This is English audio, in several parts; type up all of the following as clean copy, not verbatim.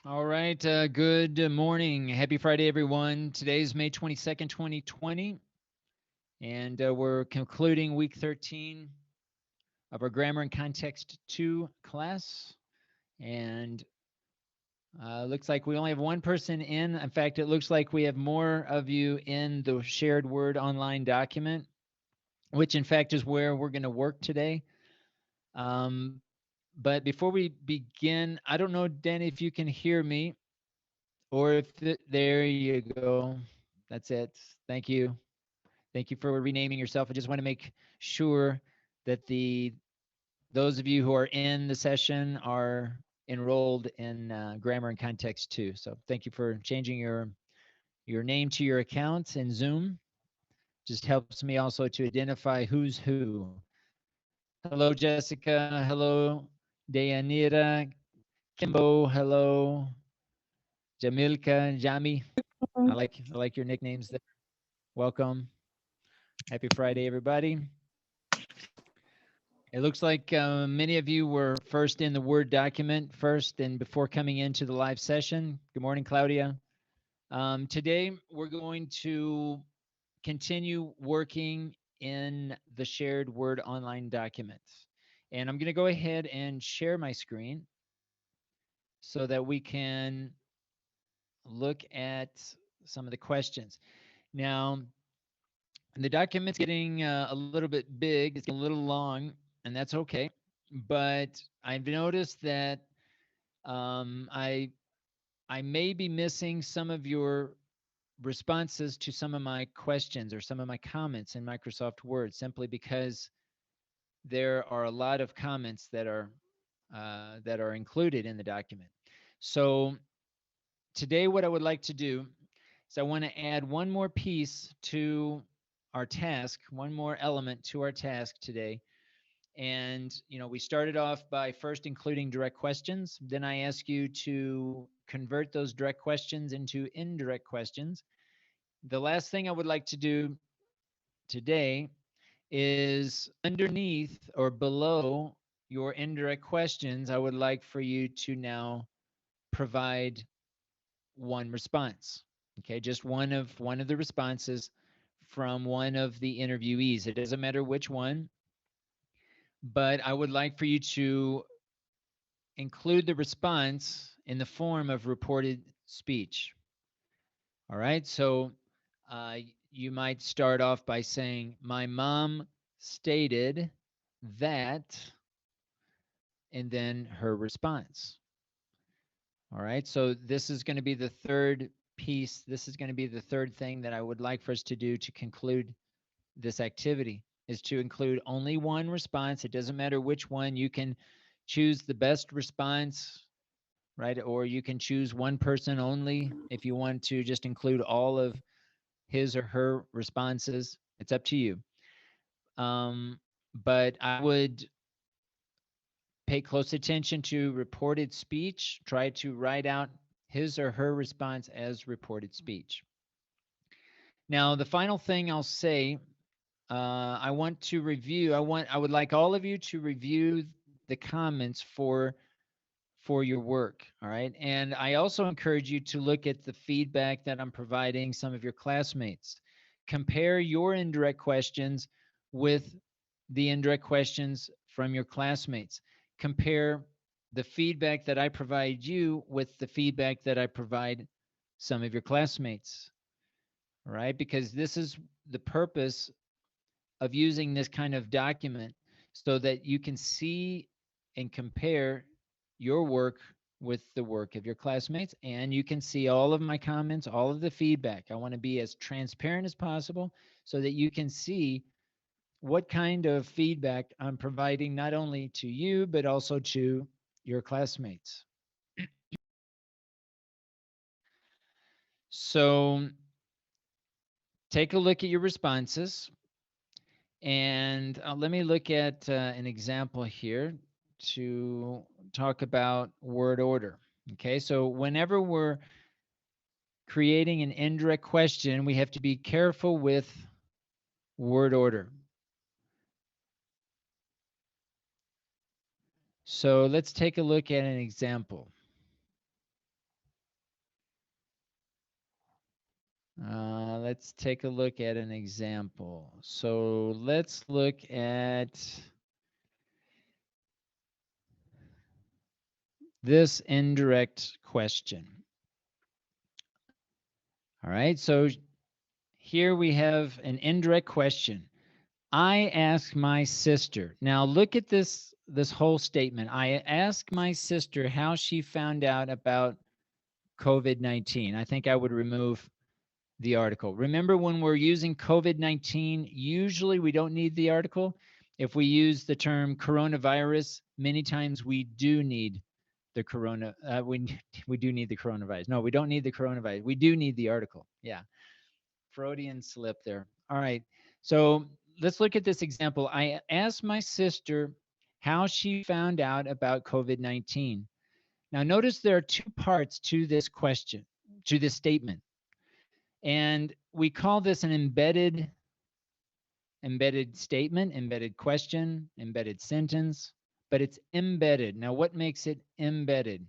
All right. Good morning. Happy Friday, everyone. Today's May 22nd, 2020, and we're concluding week 13 of our Grammar and Context 2 class. And looks like we only have one person in. In fact, it looks like we have more of you in the shared Word online document, which in fact is where we're going to work today. But before we begin, I don't know, Danny, if you can hear me. Or there you go. That's it. Thank you. Thank you for renaming yourself. I just want to make sure that those of you who are in the session are enrolled in Grammar and Context too. So thank you for changing your name to your account in Zoom. Just helps me also to identify who's who. Hello, Jessica. Hello, Deyanira. Kimbo. Hello, Jamilka. Jami. I like your nicknames there. Welcome. Happy Friday, everybody. It looks like many of you were first in the Word document first and before coming into the live session. Good morning, Claudia. Today, we're going to continue working in the shared Word online documents. And I'm going to go ahead and share my screen so that we can look at some of the questions. Now, the document's getting a little bit big, it's getting a little long, and that's okay. But I've noticed that um, I I may be missing some of your responses to some of my questions or some of my comments in Microsoft Word, simply because there are a lot of comments that are included in the document. So today, what I would like to do is I want to add one more piece to our task, one more element to our task today. And, we started off by first including direct questions. Then I ask you to convert those direct questions into indirect questions. The last thing I would like to do today is underneath or below your indirect questions, I would like for you to now provide one response. Okay, just one of the responses from one of the interviewees. It doesn't matter which one, but I would like for you to include the response in the form of reported speech. All right, so uh, you might start off by saying, "My mom stated that," and then her response. All right, so this is going to be the third piece. This is going to be the third thing that I would like for us to do to conclude this activity, is to include only one response. It doesn't matter which one. You can choose the best response, right? Or you can choose one person only if you want to just include all of his or her responses. It's up to you. Um, but I would pay close attention to reported speech. Try to write out his or her response as reported speech. Now, the final thing I'll say, I want to review. I would like all of you to review the comments for your work. All right. And I also encourage you to look at the feedback that I'm providing some of your classmates. Compare your indirect questions with the indirect questions from your classmates. Compare the feedback that I provide you with the feedback that I provide some of your classmates. All right. Because this is the purpose of using this kind of document, so that you can see and compare your work with the work of your classmates, and you can see all of my comments, all of the feedback. I want to be as transparent as possible so that you can see what kind of feedback I'm providing, not only to you, but also to your classmates. So take a look at your responses. And let me look at an example here to talk about word order. Okay, so whenever we're creating an indirect question, we have to be careful with word order. So let's take a look at an example. let's take a look at an example. So let's look at this indirect question. All right, so here we have an indirect question. I ask my sister. Now look at this whole statement. I ask my sister how she found out about COVID-19. I think I would remove the article. Remember, when we're using COVID-19, usually we don't need the article. If we use the term coronavirus, many times we do need the we do need the coronavirus. No, we don't need the coronavirus. We do need the article. Yeah. Freudian slip there. All right. So let's look at this example. I asked my sister how she found out about COVID-19. Now notice there are two parts to this question, to this statement. And we call this an embedded statement, embedded question, embedded sentence, but it's embedded. Now what makes it embedded?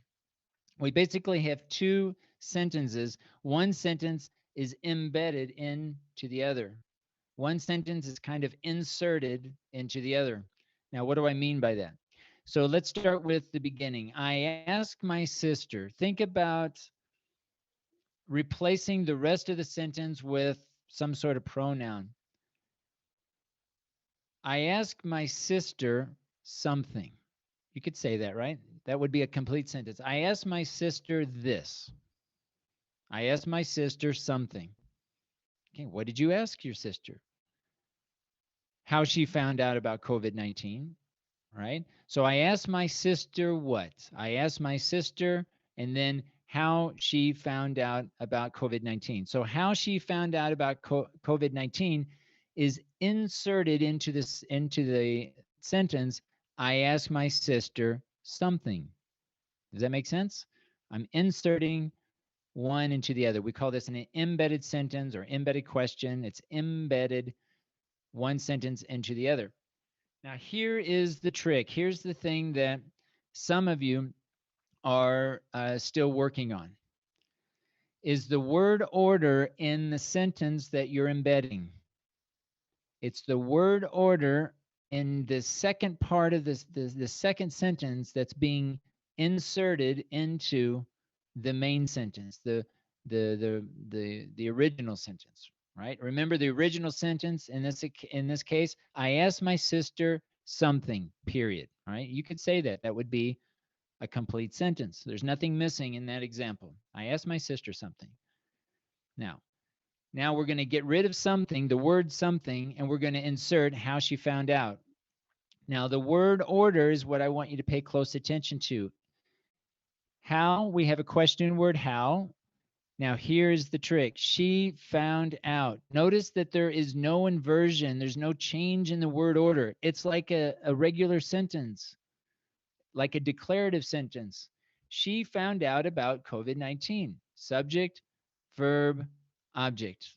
We basically have two sentences. One sentence is embedded into the other. One sentence is kind of inserted into the other. Now, what do I mean by that? So let's start with the beginning. I asked my sister, think about replacing the rest of the sentence with some sort of pronoun. I asked my sister something. You could say that, right? That would be a complete sentence. I asked my sister this. I asked my sister something. Okay, what did you ask your sister? How she found out about COVID-19, right? So I asked my sister what? I asked my sister, and then how she found out about COVID-19. So how she found out about COVID-19 is inserted into the sentence. I asked my sister something. Does that make sense? I'm inserting one into the other. We call this an embedded sentence or embedded question. It's embedded one sentence into the other. Now, here is the trick. Here's the thing that some of you are still working on, is the word order in the sentence that you're embedding. It's the word order in the second part of the second sentence that's being inserted into the main sentence, the original sentence, right? Remember the original sentence in this case, I asked my sister something, period, right? You could say that. That would be a complete sentence. There's nothing missing in that example. I asked my sister something. Now we're going to get rid of something, the word something, and we're going to insert how she found out. Now the word order is what I want you to pay close attention to. How, we have a question word how. Now here's the trick. She found out. Notice that there is no inversion. There's no change in the word order. It's like a regular sentence, like a declarative sentence. She found out about COVID-19. Subject, verb, object.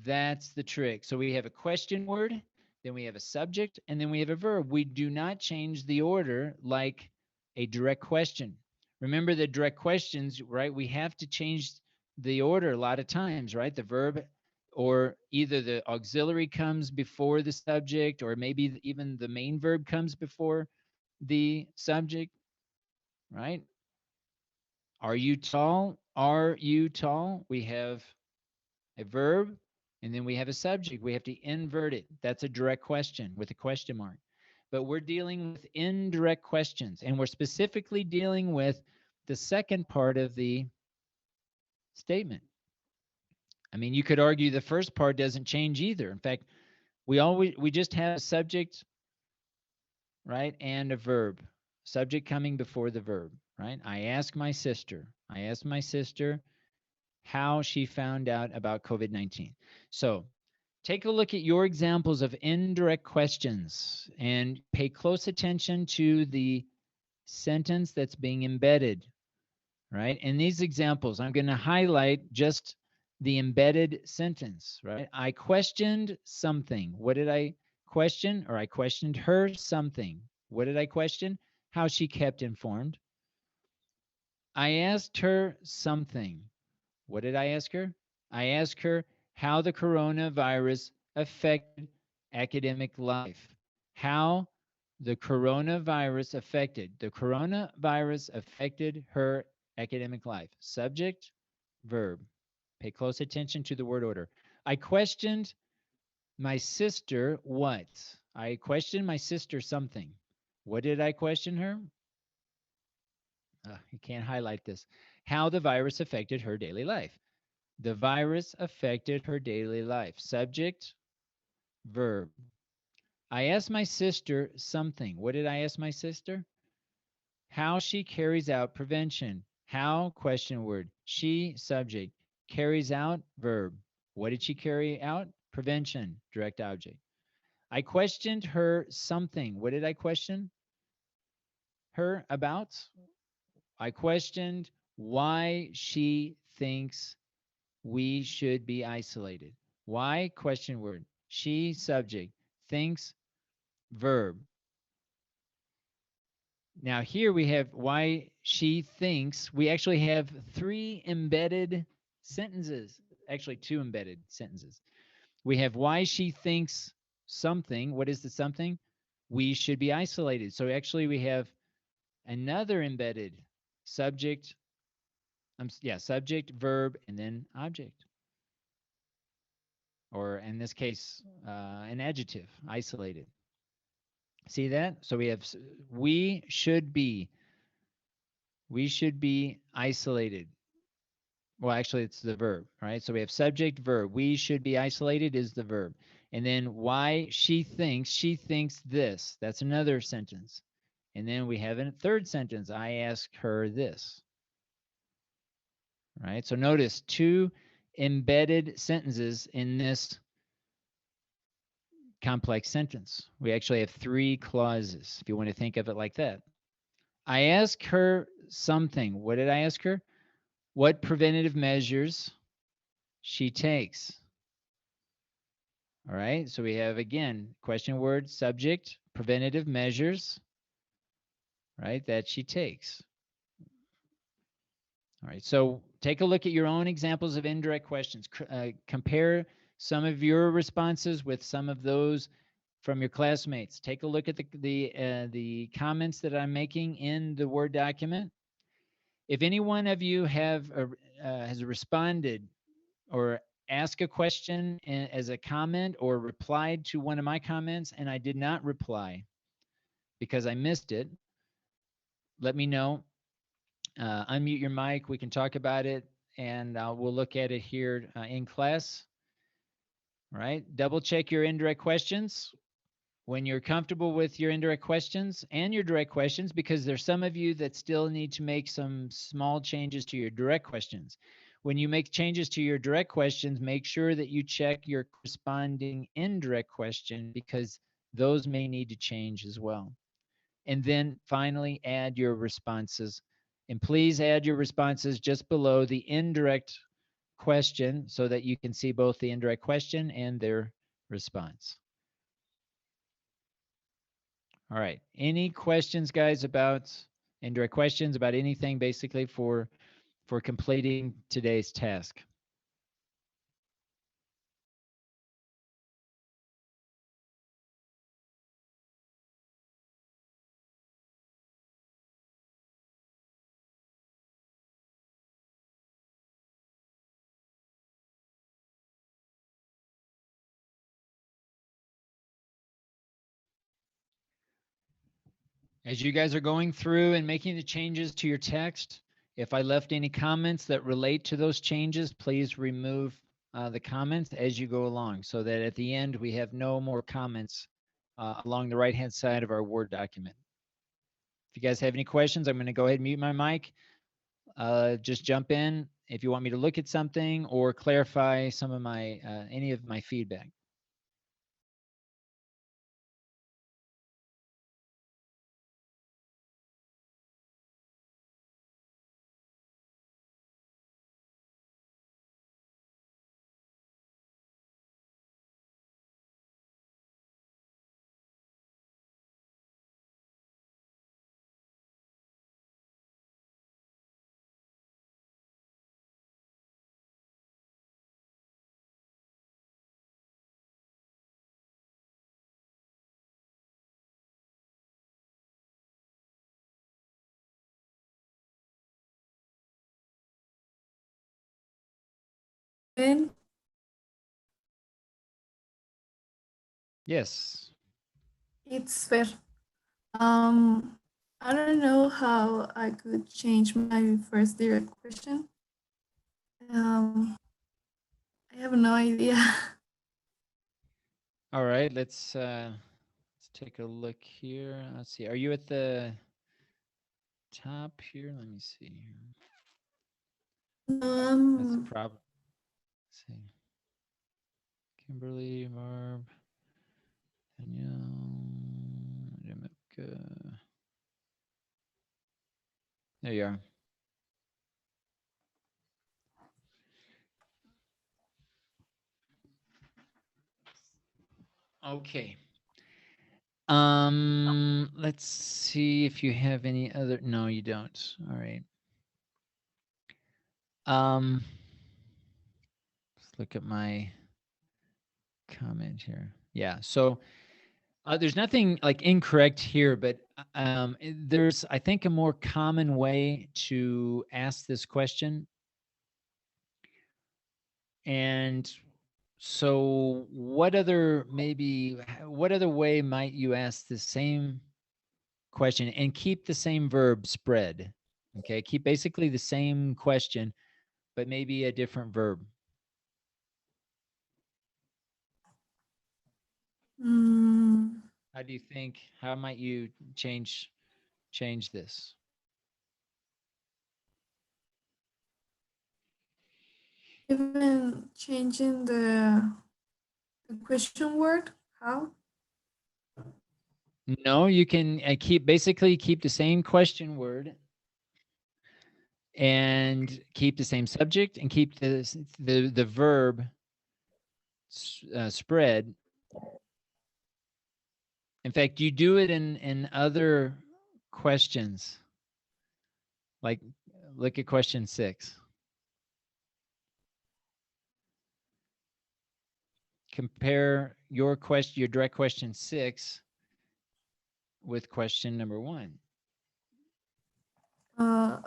That's the trick. So we have a question word, then we have a subject, and then we have a verb. We do not change the order like a direct question. Remember the direct questions, right? We have to change the order a lot of times, right? The verb, or either the auxiliary comes before the subject, or maybe even the main verb comes before the subject, right? Are you tall? Are you tall? We have a verb, and then we have a subject. We have to invert it. That's a direct question with a question mark. But we're dealing with indirect questions, and we're specifically dealing with the second part of the statement. I mean, you could argue the first part doesn't change either. In fact, we just have a subject, right, and a verb. Subject coming before the verb, right? I asked my sister. I asked my sister how she found out about COVID-19. So take a look at your examples of indirect questions and pay close attention to the sentence that's being embedded, right? In these examples, I'm going to highlight just the embedded sentence, right? I questioned something. What did I question? Or I questioned her something. What did I question? How she kept informed. I asked her something. What did I ask her? I asked her how the coronavirus affected academic life. How the coronavirus affected her academic life. Subject, verb. Pay close attention to the word order. I questioned my sister what? I questioned my sister something. What did I question her? You can't highlight this. How the virus affected her daily life. The virus affected her daily life. Subject, verb. I asked my sister something. What did I ask my sister? How she carries out prevention. How, question word. She, subject. Carries out, verb. What did she carry out? Prevention, direct object. I questioned her something. What did I question her about? I questioned why she thinks we should be isolated. Why? Question word. She, subject. Thinks, verb. Now here we have why she thinks. We actually have 3 embedded sentences. Actually, 2 embedded sentences. We have why she thinks something. What is the something? We should be isolated. So actually we have another embedded subject, subject, verb, and then object. Or in this case, an adjective, isolated. See that? So we have we should be isolated. Well, actually, it's the verb, right? So we have subject, verb. We should be isolated is the verb. And then why she thinks this. That's another sentence. And then we have a third sentence. I ask her this. Right? So notice 2 embedded sentences in this complex sentence. We actually have 3 clauses, if you want to think of it like that. I ask her something. What did I ask her? What preventative measures she takes. All right, so we have, again, question word, subject, preventative measures, right, that she takes. All right, so take a look at your own examples of indirect questions. Compare some of your responses with some of those from your classmates. Take a look at the comments that I'm making in the Word document. If any one of you has responded or asked a question as a comment or replied to one of my comments and I did not reply because I missed it, let me know. Unmute your mic. We can talk about it, and we'll look at it here in class. All right. Double check your indirect questions when you're comfortable with your indirect questions and your direct questions, because there's some of you that still need to make some small changes to your direct questions. When you make changes to your direct questions, make sure that you check your corresponding indirect question, because those may need to change as well. And then finally, add your responses. And please add your responses just below the indirect question so that you can see both the indirect question and their response. All right. Any questions, guys, about indirect questions about anything basically for completing today's task? As you guys are going through and making the changes to your text, if I left any comments that relate to those changes, please remove the comments as you go along so that at the end we have no more comments along the right-hand side of our Word document. If you guys have any questions, I'm going to go ahead and mute my mic. Just jump in if you want me to look at something or clarify some of my any of my feedback. when Yes. it's fair. Um, I don't know how I could change my first direct question. Um, I have no idea. All right, let's take a look here. Let's see. Are you at the top here? Let me see here. No, That's the problem. Let's see. Kimberly, Barb, Danielle, Jamaica. There you are. Okay. Let's see if you have any other. No, you don't. All right. Um, let's look at my comment here. Yeah. So there's nothing like incorrect here, but there's, I think, a more common way to ask this question. And so, what other way might you ask the same question and keep the same verb spread? Okay, keep basically the same question, but maybe a different verb. mm, How do you think? How might you change this? even changing the question word. How? No, you can keep the same question word and keep the same subject and keep the verb spread. In fact, you do it in other questions. Like, look at question 6. Compare your direct question 6 with question number 1.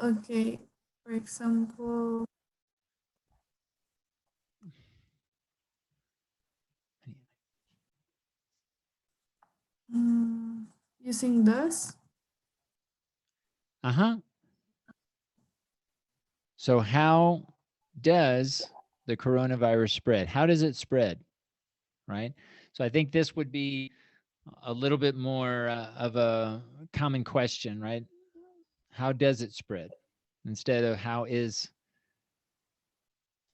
Okay. For example, mm, using does. Uh-huh. So how does the coronavirus spread? How does it spread? Right? So I think this would be a little bit more of a common question, right? How does it spread? Instead of how is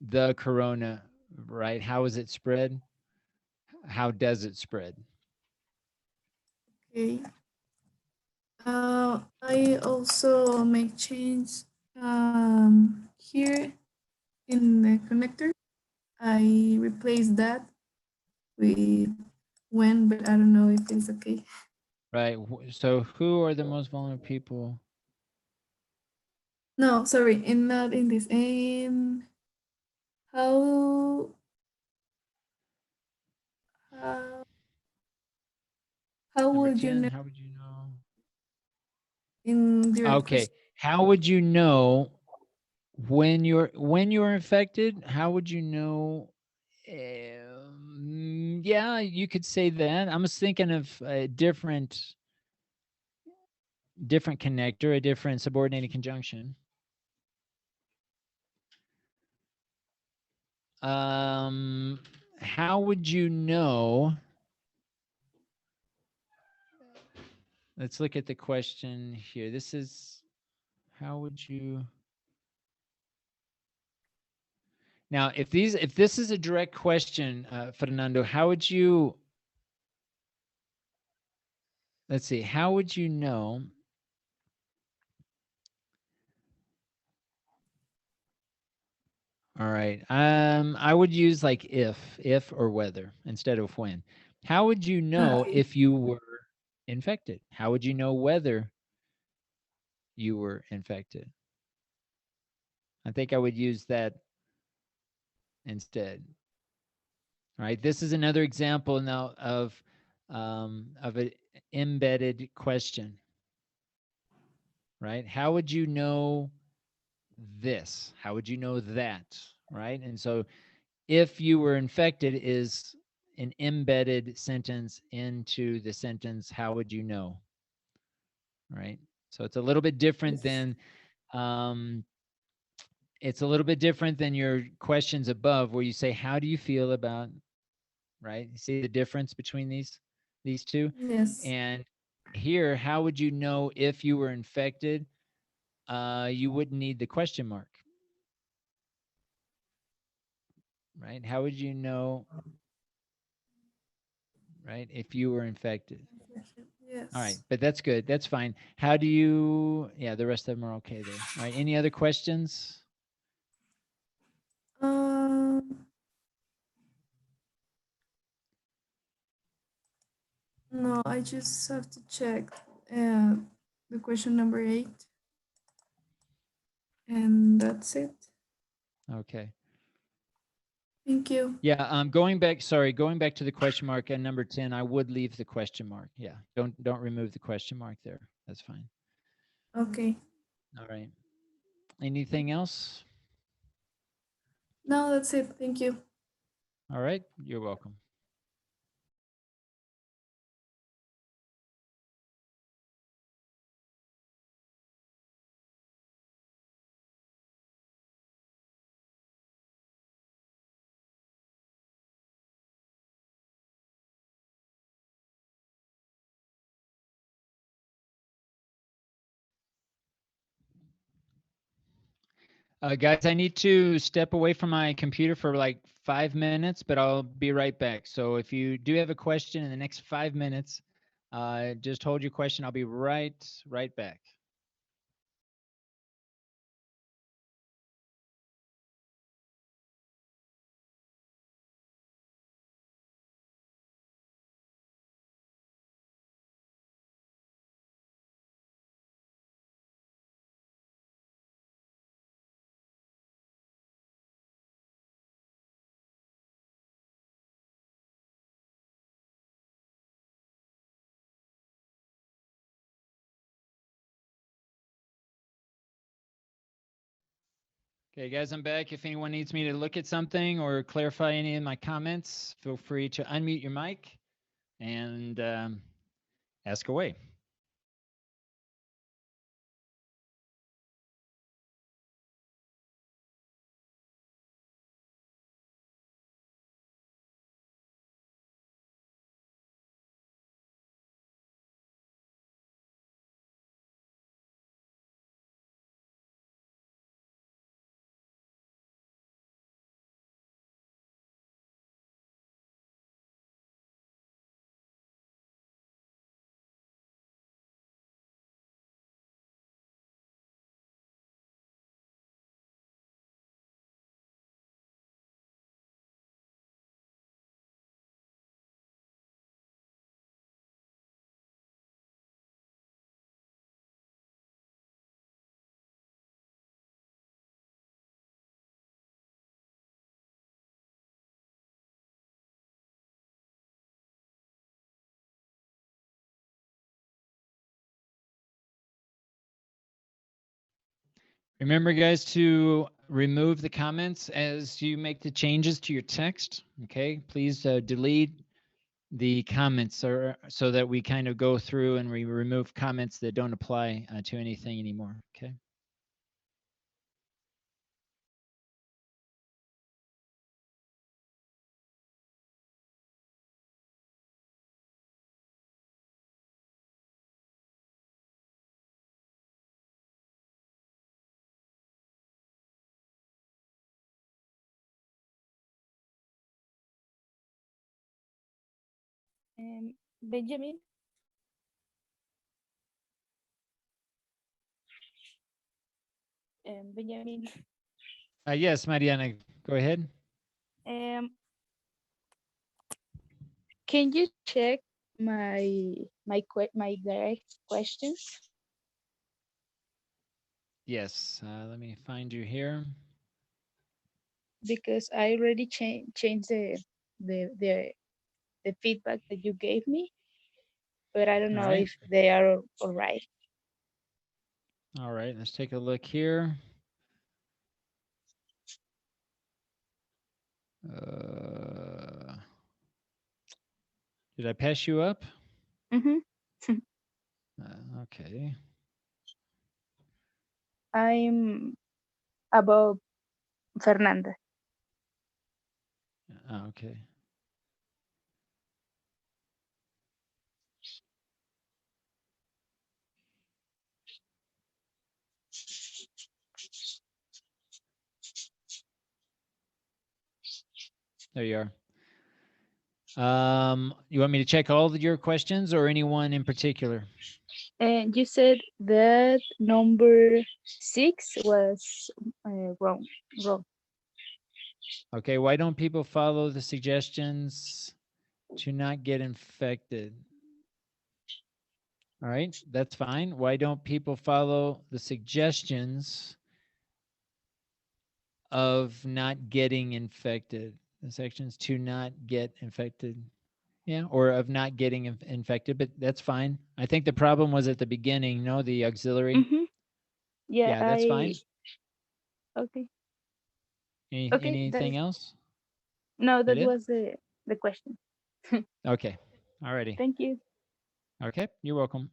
the corona, right? How is it spread? How does it spread? Okay. I also make change here in the connector. I replace that with when, but I don't know if it's okay. Right. So who are the most vulnerable people? No, sorry, and not in this. And how how how Number would you 10, know how would you know? in direct Okay. question? How would you know when you're infected? How would you know? Yeah, you could say that. I was thinking of a different connector, a different subordinated conjunction. Um, how would you know? Let's look at the question here. This is how would you now if this is a direct question, Fernando, how would you let's see, how would you know? All right. I would use like if or whether instead of when. How would you know Okay. if you were infected? How would you know whether you were infected? I think I would use that instead. All right. This is another example now of an embedded question. Right? How would you know this? How would you know that? Right? And so if you were infected is an embedded sentence into the sentence, how would you know? Right? So it's a little bit different Yes. than your questions above where you say, how do you feel about, right? You see the difference between these two? Yes. And here, how would you know if you were infected? You wouldn't need the question mark, right? How would you know, right, if you were infected? All right, Yes. but that's good. That's fine. How do you, yeah, the rest of them are okay there. All right, any other questions? Um, no, I just have to check the question number 8, and that's it. Okay. Thank you. Yeah, going back to the question mark and number 10, I would leave the question mark. Yeah, don't remove the question mark there. That's fine. Okay. All right. Anything else? No, that's it. Thank you. All right, you're welcome. Guys, I need to step away from my computer for like 5 minutes, but I'll be right back. So if you do have a question in the next 5 minutes, just hold your question. I'll be right back. Okay, guys, I'm back. If anyone needs me to look at something or clarify any of my comments, feel free to unmute your mic and ask away. Remember, guys, to remove the comments as you make the changes to your text. Okay, please delete the comments so that we kind of go through and we remove comments that don't apply to anything anymore. Okay. Benjamin, Benjamin, Yes, Mariana, go ahead. um, can you check my direct questions? Yes, let me find you here. Because I already changed the the the feedback that you gave me, but I don't All know right. if they are all right. All right, let's take a look here. Did I pass you up? Mm-hmm. Okay. I'm above Fernanda. Okay. There you are. You want me to check all of your questions or anyone in particular? And you said that number 6 was wrong. Wrong. Okay, why don't people follow the suggestions to not get infected? All right, that's fine. Why don't people follow the suggestions of not getting infected? The sections to not get infected. Yeah, or of not getting infected, but that's fine. I think the problem was at the beginning, no, the auxiliary. Mm-hmm. Yeah, Yeah, that's fine. okay. Okay, Anything else? no, That that it? was the question. Okay. Alrighty. Thank you. Okay, you're welcome.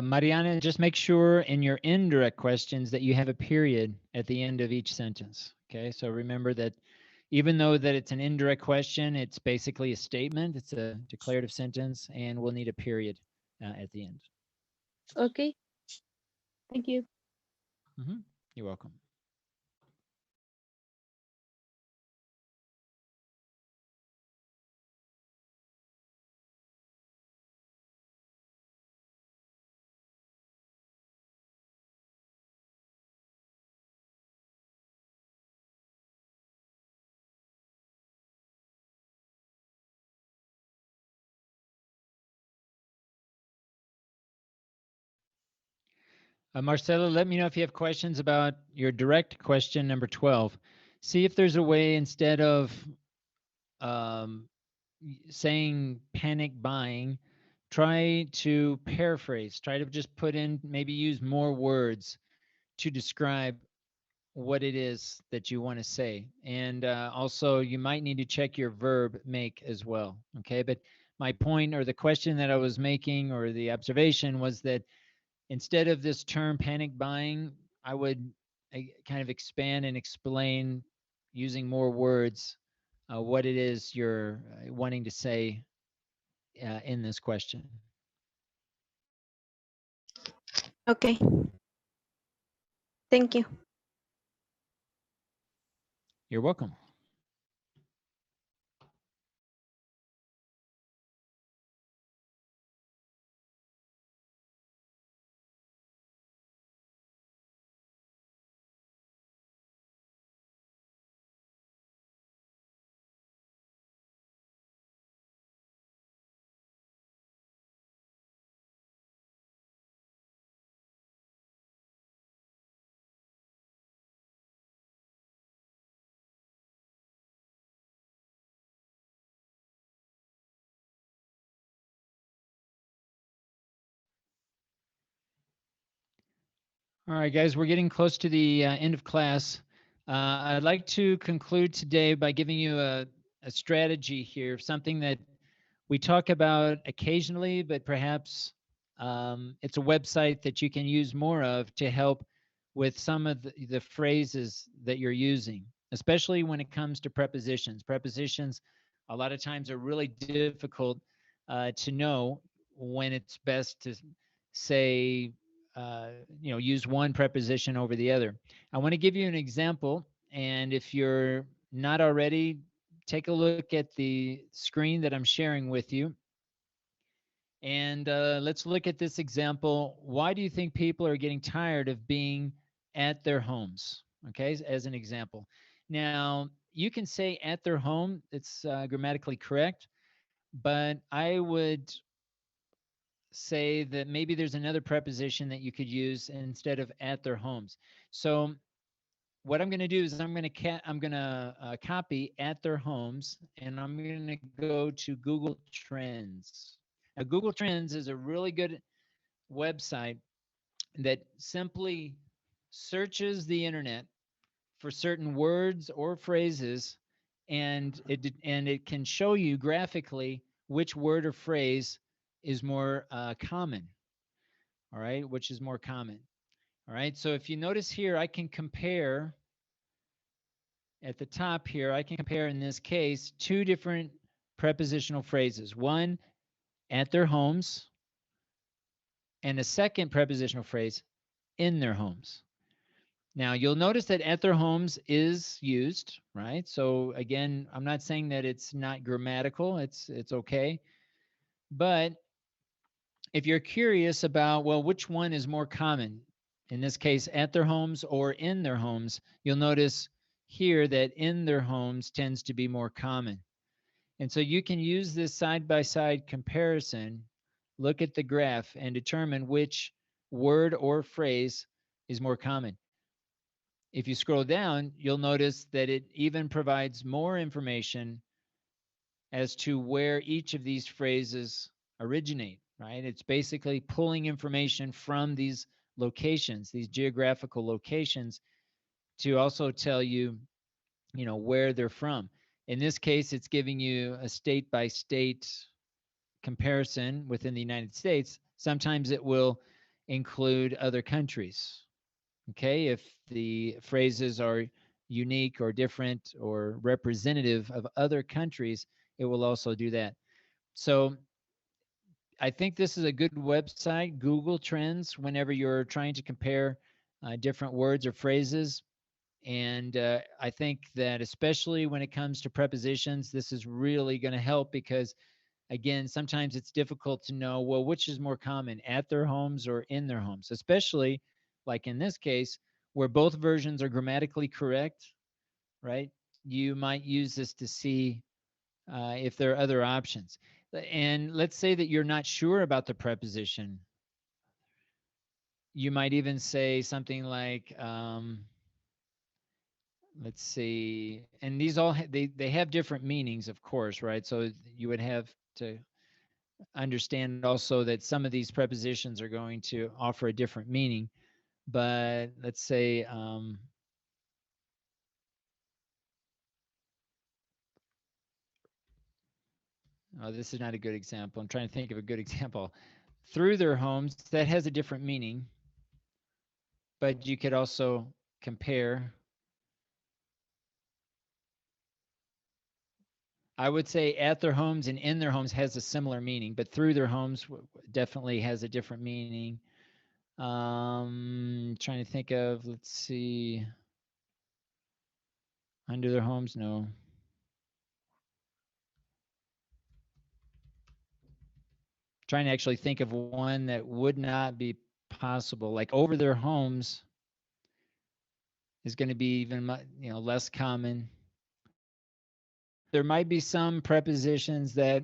Mariana, just make sure in your indirect questions that you have a period at the end of each sentence. Okay, so remember that even though that it's an indirect question, it's basically a statement. It's a declarative sentence, and we'll need a period at the end. Okay. Thank you. You're welcome. Marcelo, let me know if you have questions about your direct question number 12. See if there's a way instead of um, saying panic buying, try to paraphrase, try to just put in, maybe use more words to describe what it is that you want to say. And also, you might need to check your verb make as well. Okay. But my point or the question that I was making or the observation was that instead of this term panic buying, I would kind of expand and explain using more words what it is you're wanting to say in this question. Okay. Thank you. You're welcome. All right, guys, we're getting close to the end of class. I'd like to conclude today by giving you a strategy here, something that we talk about occasionally, but perhaps it's a website that you can use more of to help with some of the phrases that you're using, especially when it comes to prepositions. Prepositions, a lot of times, are really difficult to know when it's best to say, use one preposition over the other. I want to give you an example, and if you're not already, take a look at the screen that I'm sharing with you. And let's look at this example. Why do you think people are getting tired of being at their homes? Okay, as an example. Now, you can say at their home, it's grammatically correct, but I would say that maybe there's another preposition that you could use instead of at their homes. So what I'm going to do is I'm going to copy at their homes, and I'm going to go to Google Trends. Now, Google Trends is a really good website that simply searches the internet for certain words or phrases, and it can show you graphically which word or phrase is more common. All right, which is more common. All right, so if you notice here, I can compare at the top here. I can compare in this case two different prepositional phrases. One, at their homes, and a second prepositional phrase, in their homes. Now, you'll notice that at their homes is used, right? So again, I'm not saying that it's not grammatical. It's okay. But if you're curious about, well, which one is more common, in this case, at their homes or in their homes, you'll notice here that in their homes tends to be more common. And so you can use this side-by-side comparison, look at the graph, and determine which word or phrase is more common. If you scroll down, you'll notice that it even provides more information as to where each of these phrases originate, right? It's basically pulling information from these locations, these geographical locations, to also tell you, where they're from. In this case, it's giving you a state by state comparison within the United States. Sometimes it will include other countries. Okay, if the phrases are unique or different or representative of other countries, it will also do that. So I think this is a good website, Google Trends, whenever you're trying to compare different words or phrases. And I think that especially when it comes to prepositions, this is really going to help because, again, sometimes it's difficult to know, well, which is more common, at their homes or in their homes, especially like in this case, where both versions are grammatically correct, right? You might use this to see if there are other options. And let's say that you're not sure about the preposition. You might even say something like, let's see, and these all they have different meanings, of course, right? So you would have to understand also that some of these prepositions are going to offer a different meaning. But let's say, oh, this is not a good example. I'm trying to think of a good example. Through their homes, that has a different meaning, but you could also compare. I would say at their homes and in their homes has a similar meaning, but through their homes definitely has a different meaning. Trying to think of, let's see, under their homes, no. Trying to actually think of one that would not be possible, like over their homes is going to be even less common. There might be some prepositions that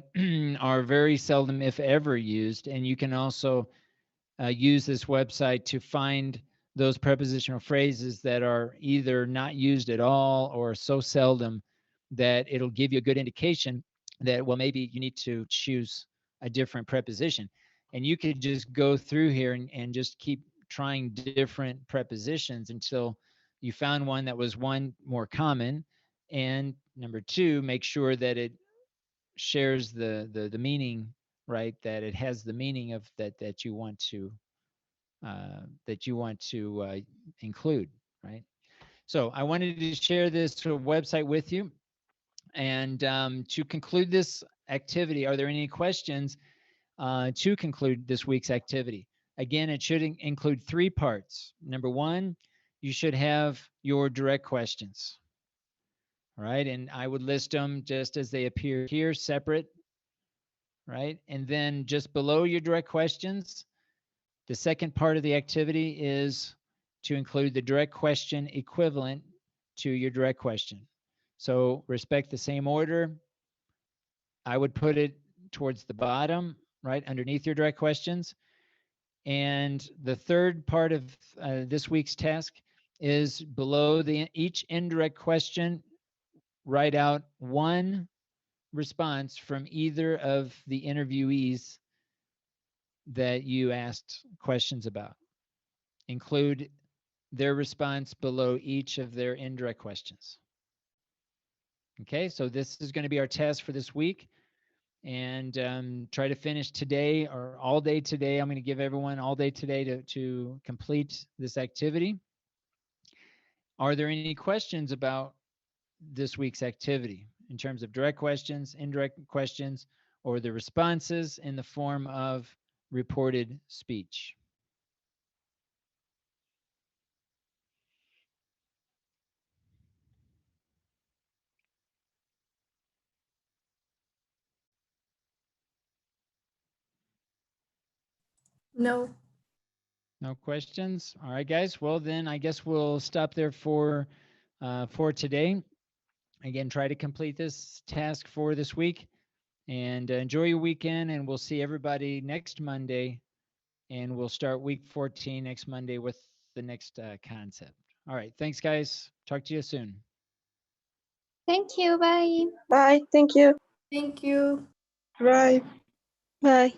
are very seldom, if ever, used, and you can also use this website to find those prepositional phrases that are either not used at all or so seldom that it'll give you a good indication that, well, maybe you need to choose a different preposition. And you could just go through here and just keep trying different prepositions until you found one that was, one, more common, and number two, make sure that it shares the meaning, right? That it has the meaning of that you want to include, right? So I wanted to share this website with you. And to conclude this activity, are there any questions to conclude this week's activity? Again, it should include 3 parts. Number 1, you should have your direct questions. All right, and I would list them just as they appear here, separate, right? And then just below your direct questions, the second part of the activity is to include the direct question equivalent to your direct question. So respect the same order. I would put it towards the bottom, right underneath your direct questions. And the third part of this week's task is below each indirect question, write out one response from either of the interviewees that you asked questions about. Include their response below each of their indirect questions. Okay, so this is going to be our task for this week. And try to finish today or all day today. I'm going to give everyone all day today to complete this activity. Are there any questions about this week's activity in terms of direct questions, indirect questions, or the responses in the form of reported speech? No. No questions? All right, guys. Well, then I guess we'll stop there for today. Again, try to complete this task for this week and enjoy your weekend. And we'll see everybody next Monday. And we'll start week 14 next Monday with the next concept. All right. Thanks, guys. Talk to you soon. Thank you. Bye. Bye. Thank you. Thank you. Bye. Bye.